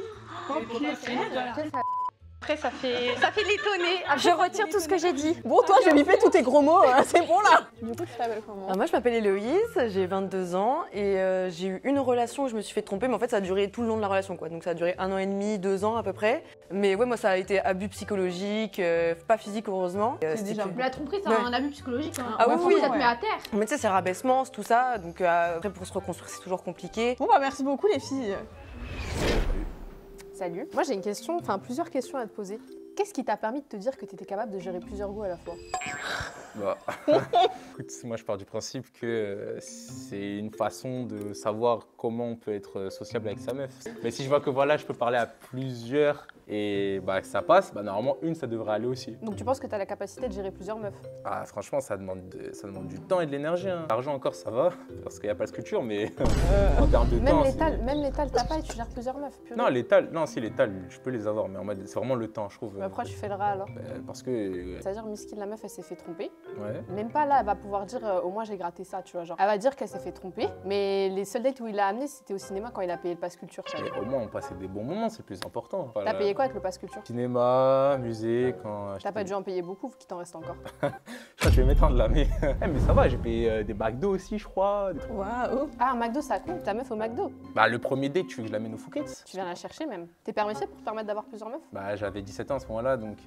Après ça fait l'étonner. Je retire tout ce que j'ai dit. Bon, toi, je vais biper tous tes gros mots, hein, c'est bon là. Du coup, tu t'appelles comment? Moi, je m'appelle Héloïse, j'ai 22 ans et j'ai eu une relation où je me suis fait tromper, mais en fait, ça a duré tout le long de la relation, quoi. Donc, ça a duré 1 an et demi, 2 ans à peu près. Mais ouais, moi, ça a été abus psychologique, pas physique, heureusement. C'est déjà... Mais la tromperie, c'est un abus psychologique. Hein. Ah oui, ça te met à terre. Mais tu sais, c'est rabaissement, c'est tout ça. Donc, après, pour se reconstruire, c'est toujours compliqué. Bon, bah, merci beaucoup, les filles. Salut. Moi, j'ai une question, plusieurs questions à te poser. Qu'est-ce qui t'a permis de te dire que tu étais capable de gérer plusieurs goûts à la fois? Écoute, moi je pars du principe que c'est une façon de savoir comment on peut être sociable avec sa meuf. Mais si je vois que voilà, je peux parler à plusieurs et que ça passe, normalement une ça devrait aller aussi. Donc tu penses que tu as la capacité de gérer plusieurs meufs? Ah franchement ça demande du temps et de l'énergie. Hein. L'argent encore ça va, parce qu'il n'y a pas le sculpture, mais en termes de temps... Même l'étal, t'as pas et tu gères plusieurs meufs? Non, l'étal, je peux les avoir, mais en mode c'est vraiment le temps je trouve. Pourquoi tu fais le rat alors? Parce que... C'est-à-dire Miskin, la meuf elle s'est fait tromper. Ouais. Même pas là, elle va pouvoir dire au moins j'ai gratté ça, tu vois, genre. Elle va dire qu'elle s'est fait tromper, mais les seuls dates où il l'a amené c'était au cinéma quand il a payé le pass culture. Et au moins on passait des bons moments, c'est le plus important. T'as payé quoi avec le pass culture? Cinéma, musée, quand... T'as pas dû en payer beaucoup vu qu'il t'en reste encore. Je crois que je vais m'étendre là, mais... mais ça va, j'ai payé des McDo aussi je crois. Waouh. Ah, un McDo ça compte, ta meuf au McDo? Le premier date, tu veux que je l'amène au Fouquet's? Tu viens la chercher même. T'es permissif pour te permettre d'avoir plusieurs meufs? J'avais 17 ans à ce moment-là, donc...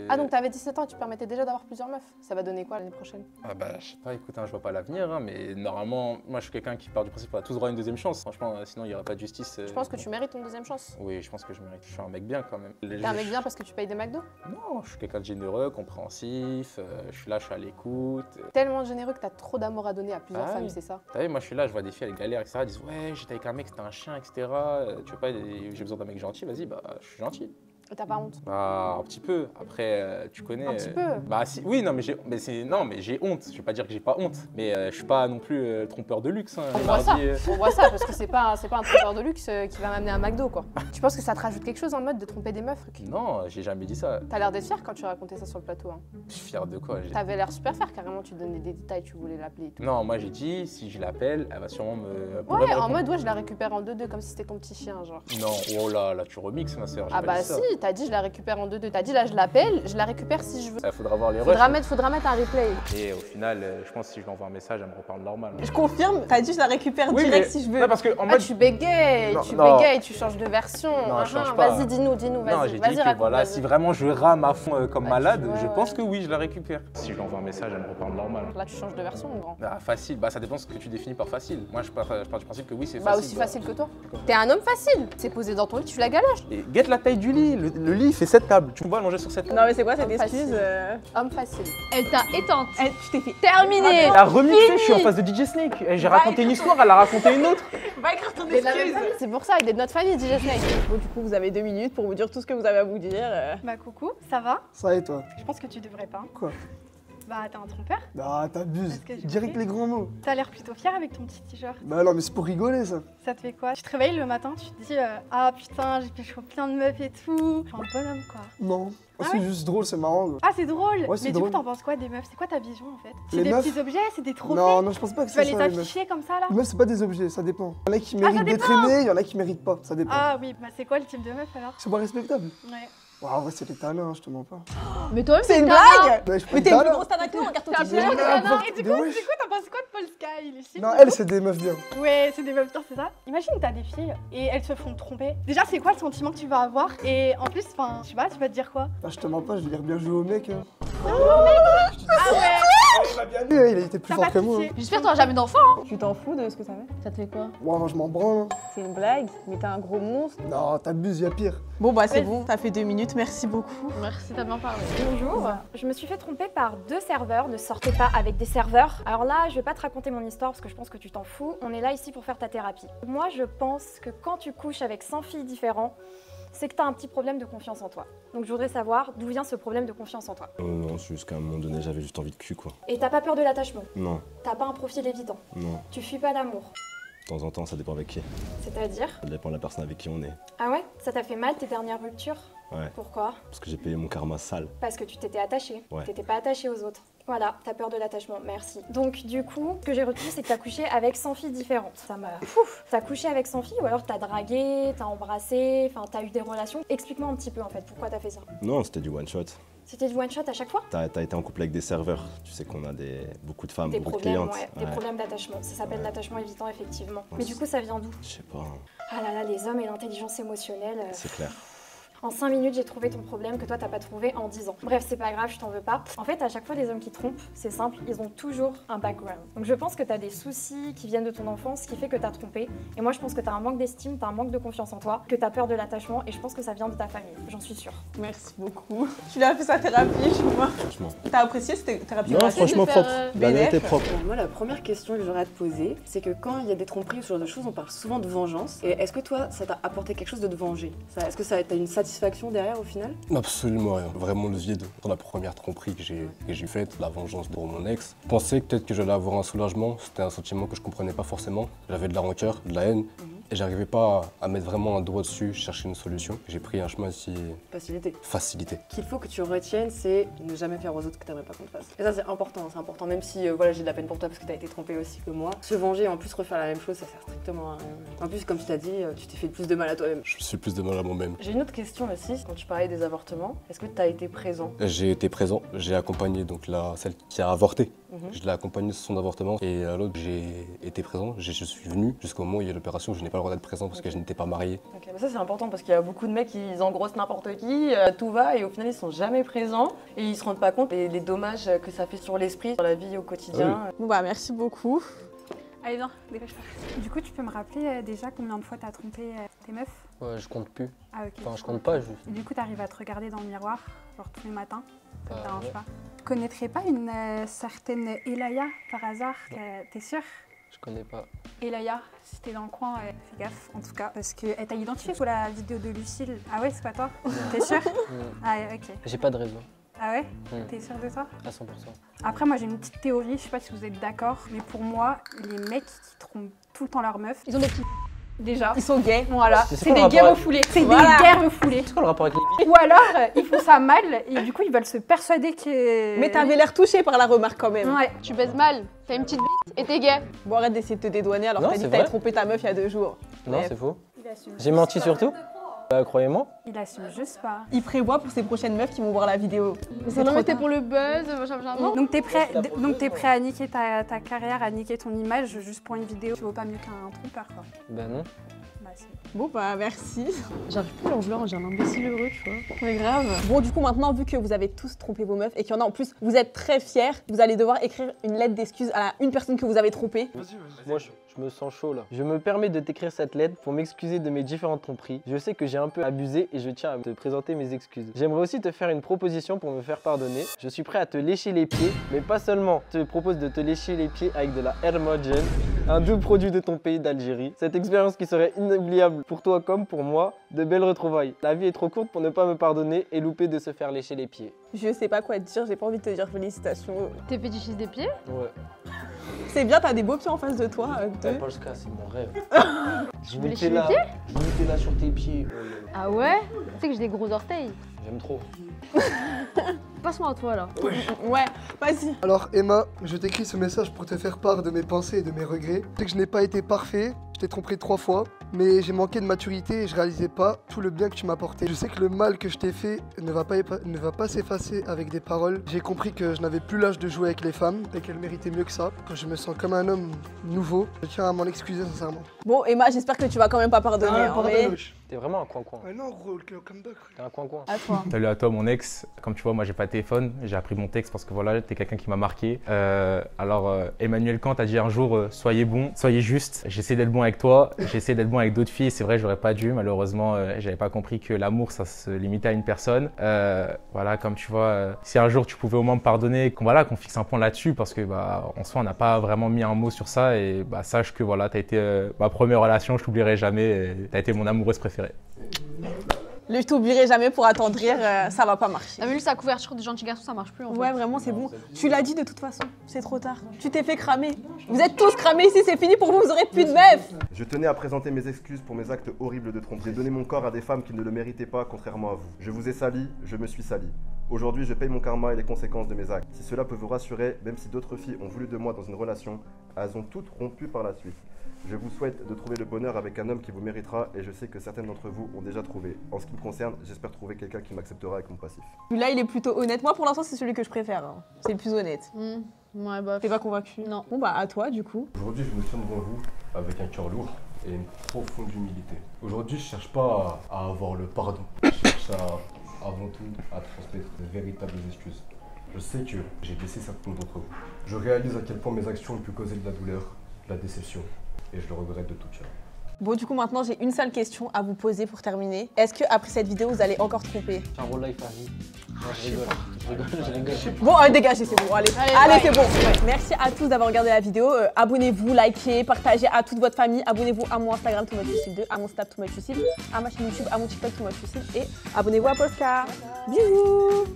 Ah donc t'avais 17 ans et tu permettais déjà d'avoir plusieurs meufs? Ça va donner quoi l'année prochaine? Je sais pas, écoute, je vois pas l'avenir, mais normalement, moi je suis quelqu'un qui part du principe qu'on a tous droit à une deuxième chance. Franchement, sinon il y aura pas de justice. Je pense que tu mérites une deuxième chance. Oui, je pense que je mérite. Je suis un mec bien quand même. T'es un mec bien parce que tu payes des McDo? Non, je suis quelqu'un de généreux, compréhensif, je suis là, je suis à l'écoute. Tellement généreux que t'as trop d'amour à donner à plusieurs femmes, c'est ça? T'as vu, moi je suis là, je vois des filles avec galères, etc. Elles disent ouais, j'étais avec un mec, c'était un chien, etc. Tu veux pas, j'ai besoin d'un mec gentil, vas-y, je suis gentil. T'as pas honte? Un petit peu. Après, tu connais. Un petit peu? Si, oui, non, mais j'ai honte. Je vais pas dire que j'ai pas honte, mais je suis pas non plus trompeur de luxe. Hein. On voit ça parce que c'est pas un trompeur de luxe qui va m'amener à un McDo, quoi. Tu penses que ça te rajoute quelque chose en mode de tromper des meufs? Non, j'ai jamais dit ça. T'as l'air d'être fier quand tu racontais ça sur le plateau. Hein. Je suis fier de quoi? T'avais l'air super fier, carrément. Tu donnais des détails, tu voulais l'appeler et tout. Non, moi j'ai dit si je l'appelle, elle va sûrement me. Ouais, en mode je la récupère en 2-2 comme si c'était ton petit chien, genre. Non, oh là, tu remixes ma soeur. Ah bah si, t'as dit je la récupère en 2-2. T'as dit là je l'appelle, je la récupère si je veux. Il faudra voir les Faudra rushs. mettre un replay. Et au final, je pense que si je lui envoie un message, elle me reparle normal. Je confirme, t'as dit je la récupère Oui, direct mais- si je veux. Non, parce que en Ah, mode. tu bégayes, Non. tu changes de version. Non, je change pas. Vas-y, dis-nous, Non, vas-y, j'ai vas-y, dit que raconte, voilà, vas-y. si vraiment je rame à fond comme malade, ouais, je ouais. pense que oui, je la récupère. Si je lui envoie un message, elle me reparle normal. Là, tu changes de version, mon grand. Bah, facile, bah ça dépend ce que tu définis par facile. Moi, je pars du principe que oui, c'est Bah, facile. aussi facile que toi. T'es un homme facile. C'est posé dans ton lit, tu la galoches. Et guette la taille du lit. Le lit fait 7 tables. Tu peux pas manger sur cette table. Non mais c'est quoi cette Homme excuse facile. Homme facile. Elle t'a éteinte. Tu t'es fait Terminé. La remixée, je suis en face de DJ Snake. J'ai raconté une histoire, elle a raconté une autre. Va écrire ton Mais de la même excuse. famille, c'est pour ça, il est de notre famille, DJ Snake. Bon du coup vous avez 2 minutes pour vous dire tout ce que vous avez à vous dire. Bah coucou, ça va? Ça et toi? Je pense que tu devrais pas. Quoi? Bah t'es un trompeur. Ah, t'abuses. Est-ce que j'ai Direct fait les grands mots. T'as l'air plutôt fier avec ton petit t-shirt. Bah non, mais c'est pour rigoler ça. Ça te fait quoi? Tu te réveilles le matin, tu te dis ah putain j'ai pécho plein de meufs et tout. Je suis un bonhomme quoi. Non. Ah c'est ouais juste drôle, c'est marrant. Quoi. Ah c'est drôle. Ouais, c'est Mais du coup drôle. t'en penses quoi des meufs? C'est quoi ta vision en fait? C'est Les des meufs petits objets, c'est des trophées. Non, je pense pas que Tu vas c'est les ça. Les meufs. afficher comme ça là? Les meufs, c'est pas des objets, ça dépend. Il y en a qui méritent d'être dépend. aimés, il y en a qui méritent pas, ça dépend. Ah oui, bah c'est quoi le type de meuf alors? C'est pas respectable. Ouais. Ouais, en vrai, c'est les talents, hein, je te mens pas. Mais toi-même, C'est une talent. blague. Ouais, je prends Mais les t'es une plus talents. grosse talent que nous, regarde ton T'as t-shirt. plein de n'importe- canards. Et du mais coup, wesh. t'en penses quoi de Paul Sky? Il est chic. Non, elles, c'est des meufs bien. Ouais, c'est des meufs bien, c'est ça. Imagine, t'as des filles et elles se font tromper. Déjà, c'est quoi le sentiment que tu vas avoir? Et en plus, enfin, je sais pas, tu vas te dire quoi? Ah, je te mens pas, je vais dire bien joué au mec. Hein. Ah ouais. Il m'a bien dit, il a été plus T'as fort pas que moi. pitié. J'espère que t'auras jamais d'enfant. Hein. Tu t'en fous de ce que ça fait? Ça te fait quoi? Ouais, moi, je m'en branle. Hein. C'est une blague, mais t'es un gros monstre. Non, t'abuses, y'a pire. Bon bah c'est bon, t'as fait 2 minutes, merci beaucoup. Merci, t'as bien parlé. Bonjour, je me suis fait tromper par 2 serveurs, ne sortez pas avec des serveurs. Alors là, je vais pas te raconter mon histoire parce que je pense que tu t'en fous, on est là ici pour faire ta thérapie. Moi, je pense que quand tu couches avec 100 filles différentes, c'est que tu as un petit problème de confiance en toi. Donc je voudrais savoir d'où vient ce problème de confiance en toi. Non, c'est juste qu'à un moment donné, j'avais juste envie de cul, quoi. Et t'as pas peur de l'attachement, Non, t'as pas un profil évident, non. tu fuis pas l'amour. De temps en temps, ça dépend avec qui. C'est-à-dire? Ça dépend de la personne avec qui on est. Ah ouais? Ça t'a fait mal tes dernières ruptures? Ouais. Pourquoi? Parce que j'ai payé mon karma sale. Parce que tu t'étais attaché, Ouais. t'étais pas attaché aux autres. Voilà, t'as peur de l'attachement, merci. Donc du coup, ce que j'ai retenu, c'est que t'as couché avec 100 filles différentes. Ça m'a... Ouf. T'as couché avec 100 filles ou alors t'as dragué, t'as embrassé, enfin t'as eu des relations. Explique-moi un petit peu en fait, pourquoi t'as fait ça? Non, c'était du one shot. C'était du one shot à chaque fois? T'as été en couple avec des serveurs. Tu sais qu'on a beaucoup de femmes, Des beaucoup de problèmes, clientes. ouais, des problèmes d'attachement. Ça s'appelle Ouais. l'attachement évitant, effectivement. Ouais, Mais du coup, ça vient d'où? Je sais pas, hein. Ah là là, les hommes et l'intelligence émotionnelle. C'est clair. En 5 minutes, j'ai trouvé ton problème que toi, t'as pas trouvé en 10 ans. Bref, c'est pas grave, je t'en veux pas. En fait, à chaque fois, les hommes qui trompent, c'est simple, ils ont toujours un background. Donc je pense que t'as des soucis qui viennent de ton enfance, qui fait que t'as trompé. Et moi, je pense que t'as un manque d'estime, t'as un manque de confiance en toi, que t'as peur de l'attachement, et je pense que ça vient de ta famille, j'en suis sûre. Merci beaucoup. Tu l'as fait sa thérapie, je vois. Franchement. T'as apprécié cette thérapie? Non, franchement, propre. La vérité BNF. propre. Moi, la première question que j'aurais à te poser, c'est que quand il y a des tromperies ou ce genre de choses, on parle souvent de vengeance. Et est-ce que toi, ça t'a apporté quelque chose de te venger? Est-ce que ça t'as une satisfaction derrière au final? Absolument rien. Vraiment le vide. Dans la première tromperie que j'ai faite, la vengeance pour mon ex, je pensais que peut-être que j'allais avoir un soulagement. C'était un sentiment que je comprenais pas forcément. J'avais de la rancœur, de la haine. Et j'arrivais pas à mettre vraiment un doigt dessus, chercher une solution. J'ai pris un chemin aussi Facilité. facilité. Qu'il faut que tu retiennes, c'est ne jamais faire aux autres que t'aimerais pas qu'on te fasse. Et ça, c'est important, même si voilà, j'ai de la peine pour toi parce que t'as été trompée aussi que moi. Se venger et en plus refaire la même chose, ça sert strictement à rien. En plus, comme tu t'as dit, tu t'es fait plus de mal à toi-même. Je me suis plus de mal à moi-même. J'ai une autre question aussi, quand tu parlais des avortements, est-ce que t'as été présent? J'ai été présent, j'ai accompagné donc celle qui a avorté. Je l'ai accompagnée sur son avortement et à l'autre j'ai été présent, je suis venu jusqu'au moment où il y a l'opération, je n'ai pas le droit d'être présent parce que je n'étais pas marié. Ok, mais ça c'est important parce qu'il y a beaucoup de mecs ils engrossent n'importe qui, tout va et au final ils sont jamais présents et ils se rendent pas compte des dommages que ça fait sur l'esprit, sur la vie au quotidien. Bon bah merci beaucoup. Allez, viens, dépêche-toi. Du coup, tu peux me rappeler déjà combien de fois t'as trompé tes meufs? Ouais, je compte plus. Ah, ok. Enfin, je compte pas juste. Et du coup, t'arrives à te regarder dans le miroir, genre tous les matins? Ça te Bah, dérange ouais. pas? Tu connaîtrais pas une certaine Elaya par hasard? T'es sûre? Je connais pas. Elaya, si t'es dans le coin, fais gaffe en tout cas, parce qu'elle t'a identifié pour la vidéo de Lucille. Ah ouais, c'est pas toi? T'es sûre? Ah ouais, ok. J'ai pas de réseau. Ah ouais? Mm. T'es sûre de toi? À 100%. Après, moi j'ai une petite théorie, je sais pas si vous êtes d'accord, mais pour moi, les mecs qui trompent tout le temps leurs meufs, ils ont des petits. Déjà. Ils sont gays. Voilà, C'est c'est quoi des le gays rapport refoulés. C'est Voilà. des gays refoulés. C'est quoi le rapport avec les Ou alors, ils font ça mal et du coup, ils veulent se persuader que. Mais t'avais l'air touché par la remarque quand même. Ouais. Tu baises mal, t'as une petite bite et t'es gay. Bon arrête d'essayer de te dédouaner alors Non, que t'as dit c'est que t'avais vrai. trompé ta meuf il y a 2 jours. Non, Bref. c'est faux. Il assume. J'ai menti surtout. Bah, croyez-moi. Il assume juste pas. Il prévoit pour ses prochaines meufs qui vont voir la vidéo. Non, mais c'était pour le buzz, non. Donc t'es prêt à niquer ta carrière, à niquer ton image juste pour une vidéo. Tu vaux pas mieux qu'un trompeur, quoi. Bah non. Bah si. Bon bah merci. J'arrive plus à en vouloir, j'ai un imbécile heureux, tu vois. Mais grave. Bon du coup maintenant vu que vous avez tous trompé vos meufs et qu'il y en a en plus, vous êtes très fiers, vous allez devoir écrire une lettre d'excuse à une personne que vous avez trompée. Moi je me sens chaud là. Je me permets de t'écrire cette lettre pour m'excuser de mes différentes tromperies. Je sais que j'ai un peu abusé et je tiens à te présenter mes excuses. J'aimerais aussi te faire une proposition pour me faire pardonner. Je suis prêt à te lécher les pieds, mais pas seulement. Je te propose de te lécher les pieds avec de la Hermogen, un doux produit de ton pays d'Algérie. Cette expérience qui serait inoubliable pour toi comme pour moi, de belles retrouvailles. La vie est trop courte pour ne pas me pardonner et louper de se faire lécher les pieds. Je sais pas quoi te dire, j'ai pas envie de te dire félicitations. T'es fétichiste des pieds? Ouais. C'est bien, t'as des beaux pieds en face de toi. Polska, c'est mon rêve. Tu veux lécher les pieds? Je mettais là sur tes pieds. Ah ouais? Tu sais que j'ai des gros orteils. J'aime trop. Passe-moi à toi là. Ouais, vas-y. Alors Emma, je t'écris ce message pour te faire part de mes pensées et de mes regrets. Je sais que je n'ai pas été parfait, je t'ai trompé 3 fois, mais j'ai manqué de maturité et je réalisais pas tout le bien que tu m'as apporté. Je sais que le mal que je t'ai fait ne va pas s'effacer avec des paroles. J'ai compris que je n'avais plus l'âge de jouer avec les femmes et qu'elles méritaient mieux que ça. Quand je me sens comme un homme nouveau, je tiens à m'en excuser sincèrement. Bon Emma, j'espère que tu vas quand même pas pardonner. T'es vraiment un coin-coin. Ouais, non gros, le comeback. T'es un coin-coin. À toi. Salut à toi mon ex. Comme tu vois, moi j'ai pas de téléphone, j'ai appris mon texte parce que voilà, t'es quelqu'un qui m'a marqué. Emmanuel Kant a dit un jour soyez bon, soyez juste. J'essaie d'être bon avec toi, j'essaie d'être bon avec d'autres filles. C'est vrai, j'aurais pas dû. Malheureusement, j'avais pas compris que l'amour ça se limitait à une personne. Voilà, comme tu vois, si un jour tu pouvais au moins me pardonner, qu'on fixe un point là-dessus parce que en soi on n'a pas vraiment mis un mot sur ça et sache que voilà, t'as été ma première relation, je t'oublierai jamais. T'as été mon amoureuse préférée. Le je t'oublierai jamais pour attendrir, ça va pas marcher. T'as vu sa couverture des gentils garçons, ça marche plus en fait. Ouais, vraiment, c'est bon. Tu l'as dit de toute façon, c'est trop tard. Tu t'es fait cramer. Vous êtes tous cramés ici, c'est fini pour vous, vous aurez plus de meufs. Je tenais à présenter mes excuses pour mes actes horribles de tromperie. J'ai donné mon corps à des femmes qui ne le méritaient pas, contrairement à vous. Je vous ai sali, je me suis sali. Aujourd'hui, je paye mon karma et les conséquences de mes actes. Si cela peut vous rassurer, même si d'autres filles ont voulu de moi dans une relation, elles ont toutes rompu par la suite. Je vous souhaite de trouver le bonheur avec un homme qui vous méritera et je sais que certaines d'entre vous ont déjà trouvé. En ce qui me concerne, j'espère trouver quelqu'un qui m'acceptera avec mon passif. Celui-là, il est plutôt honnête. Moi, pour l'instant, c'est celui que je préfère. Hein. C'est le plus honnête. Ouais, bah. T'es pas convaincu? Non. Bon, bah, à toi, du coup. Aujourd'hui, je me tiens devant vous avec un cœur lourd et une profonde humilité. Aujourd'hui, je cherche pas à avoir le pardon. Je cherche avant tout à transmettre de véritables excuses. Je sais que j'ai blessé certains d'entre vous. Je réalise à quel point mes actions ont pu causer de la douleur, de la déception. Et je le regrette de tout cœur. Bon, du coup, maintenant, j'ai une seule question à vous poser pour terminer. Est-ce que après cette vidéo, vous allez encore tromper? Un rôle life à vie. Je rigole. Bon, dégagez, c'est bon. Allez, c'est bon. Ouais. Merci à tous d'avoir regardé la vidéo. Abonnez-vous, likez, partagez à toute votre famille. Abonnez-vous à mon Instagram, TooMuchLucille2, à mon Snap, TooMuchLucille, à ma chaîne YouTube, à mon TikTok, TooMuchLucille. Et abonnez-vous à Polska. Bisous.